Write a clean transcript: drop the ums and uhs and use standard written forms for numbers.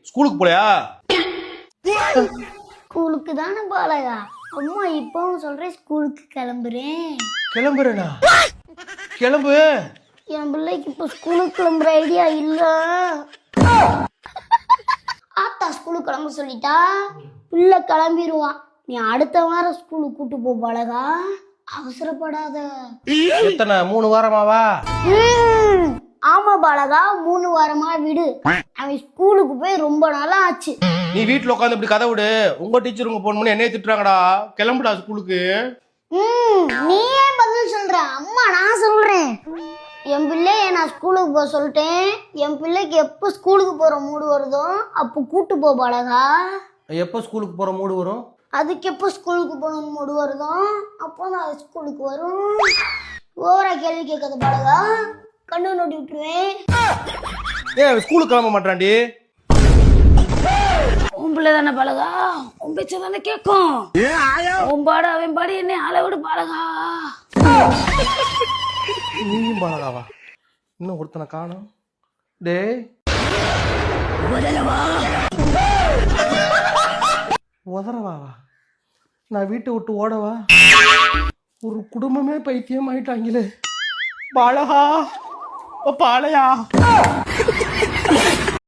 ஸ்கூலுக்கு போலையா? ஸ்கூலுக்கு தானே பாலகா. அம்மா இப்பவும் சொல்றேன் ஸ்கூலுக்கு கிளம்புறேன். கிளம்புறேனா? கிளம்பு. என் பிள்ளைக்கு இப்போ ஸ்கூலுக்கு கிளம்புற ஐடியா இல்ல. ஆத்தா ஸ்கூலுக்கு கிளம்ப சொல்லிட்டா பிள்ளை கிளம்பிடுவான். நீ அடுத்த வாரம் ஸ்கூலுக்கு கூட்டு போ பாலகா. அவசரப்படாத. எத்தனை 3 வாரமாவா? ஆமா பாலகா, 3 வாரமா விடு. அவன் ஸ்கூலுக்கு போய் ரொம்ப நாளா ஆச்சு. நீ வீட்டுல உட்காந்து இப்படி கதை விடு. உங்க டீச்சர் உங்க போன் பண்ணி என்னைய திட்டுறாங்கடா. கிளம்புடா ஸ்கூலுக்கு. நீயே பதில் சொல்ற. அம்மா நான் சொல்றேன். என் பிள்ளைய நான் ஸ்கூலுக்கு போக சொல்லிட்டேன். என் பிள்ளைக்கு எப்போ ஸ்கூலுக்கு போற மூடு வருதோ அப்போ கூட்டு போ பாலகா. எப்போ ஸ்கூலுக்கு போற மூடு வரும்? அதுக்கு எப்போ ஸ்கூலுக்கு போகணும்னு மூடு வருதோ அப்போ நான் ஸ்கூலுக்கு வரும். ஓவரா கேள்வி கேட்காத பாலகா, கண்ணு நோட்டி விட்டுருவேன். ஏன் ஸ்கூலுக்கு கிளம்ப மாட்டான்டி? உன் பிள்ளை தானே பாலகா, உன் பேச்ச தானே கேட்கும். உன் பாடு அவன் பாடு என்ன ஆளை விடு பாலகா. நீயும் பாலகாவா? இன்னும் ஒருத்தனை காணோம். டேய் உதறவாவா? நான் வீட்டை விட்டு ஓடவா? ஒரு குடும்பமே பைத்தியம் ஆயிட்டாங்களே. பாலகா, பாலையா.